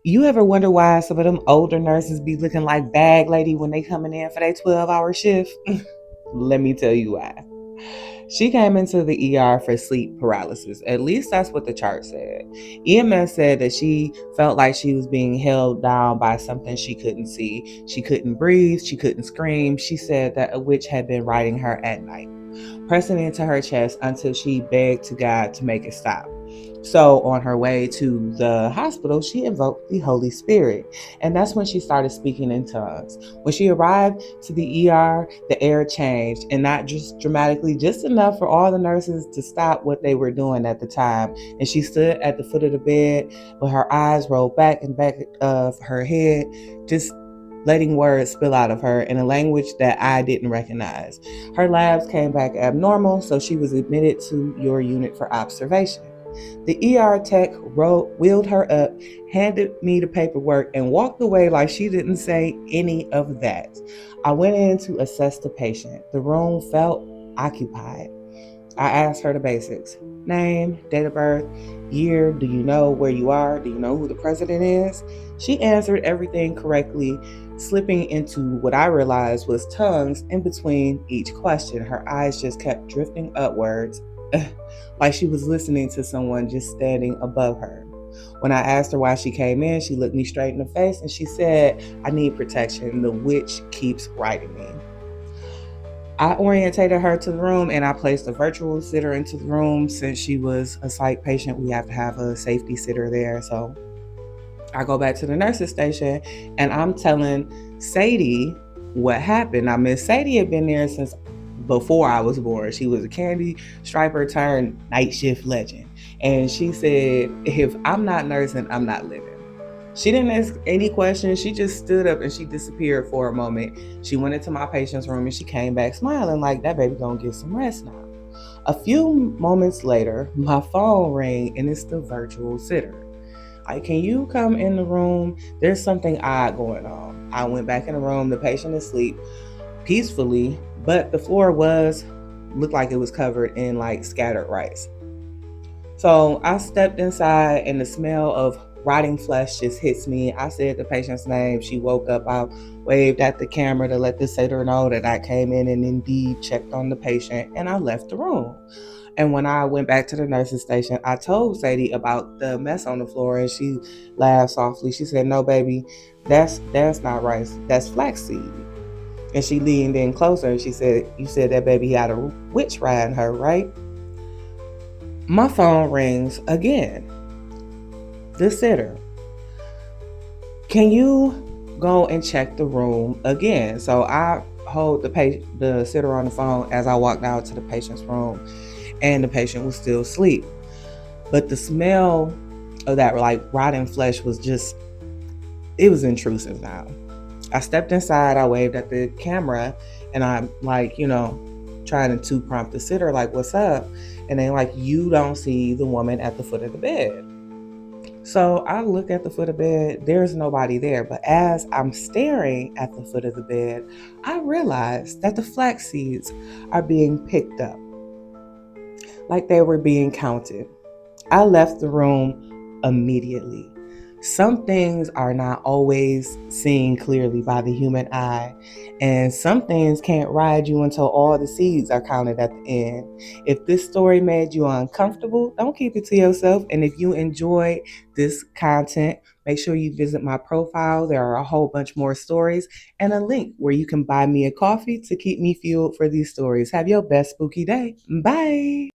You ever wonder why some of them older nurses be looking like bag lady when they coming in for their 12-hour shift? Let me tell you why. She came into the ER for sleep paralysis. At least that's what the chart said. EMS said that she felt like she was being held down by something she couldn't see. She couldn't breathe. She couldn't scream. She said that a witch had been riding her at night, pressing into her chest until she begged to God to make it stop. So, on her way to the hospital, she invoked the Holy Spirit. And that's when she started speaking in tongues. When she arrived to the ER, the air changed, and not just dramatically, just enough for all the nurses to stop what they were doing at the time. And she stood at the foot of the bed with her eyes rolled back and back of her head, just letting words spill out of her in a language that I didn't recognize. Her labs came back abnormal, so she was admitted to your unit for observation. The ER tech wheeled her up, handed me the paperwork, and walked away like she didn't say any of that. I went in to assess the patient. The room felt occupied. I asked her the basics: name, date of birth, year, do you know where you are? Do you know who the president is? She answered everything correctly, slipping into what I realized was tongues in between each question. Her eyes just kept drifting upwards, like she was listening to someone just standing above her. When I asked her why she came in, she looked me straight in the face and she said, I need protection. The witch keeps riding me. I orientated her to the room and I placed a virtual sitter into the room. Since she was a psych patient, we have to have a safety sitter there. So I go back to the nurse's station and I'm telling Sadie what happened. Now, Miss Sadie had been there since before I was born. She was a candy striper turned night shift legend. And she said, if I'm not nursing, I'm not living. She didn't ask any questions. She just stood up and she disappeared for a moment. She went into my patient's room and she came back smiling like that baby gonna get some rest now. A few moments later, my phone rang and it's the virtual sitter. Like, can you come in the room? There's something odd going on. I went back in the room. The patient is asleep peacefully, but the floor looked like it was covered in like scattered rice. So I stepped inside and the smell of rotting flesh just hits me. I said the patient's name. She woke up. I waved at the camera to let the sitter know that I came in and indeed checked on the patient, and I left the room. And when I went back to the nurse's station, I told Sadie about the mess on the floor, and she laughed softly. She said, "No, baby, that's not rice. That's flaxseed." And she leaned in closer and she said, "You said that baby had a witch riding her, right?" My phone rings again. The sitter. Can you go and check the room again? So I hold the sitter on the phone as I walked out to the patient's room, and the patient was still asleep. But the smell of that like rotting flesh was just, it was intrusive now. I stepped inside, I waved at the camera, and I'm like, trying to prompt the sitter, like, what's up? And they like, you don't see the woman at the foot of the bed. So I look at the foot of the bed, there's nobody there. But as I'm staring at the foot of the bed, I realize that the flax seeds are being picked up, like they were being counted. I left the room immediately. Some things are not always seen clearly by the human eye, and some things can't ride you until all the seeds are counted at the end. If this story made you uncomfortable, don't keep it to yourself. And if you enjoyed this content, make sure you visit my profile. There are a whole bunch more stories and a link where you can buy me a coffee to keep me fueled for these stories. Have your best spooky day. Bye.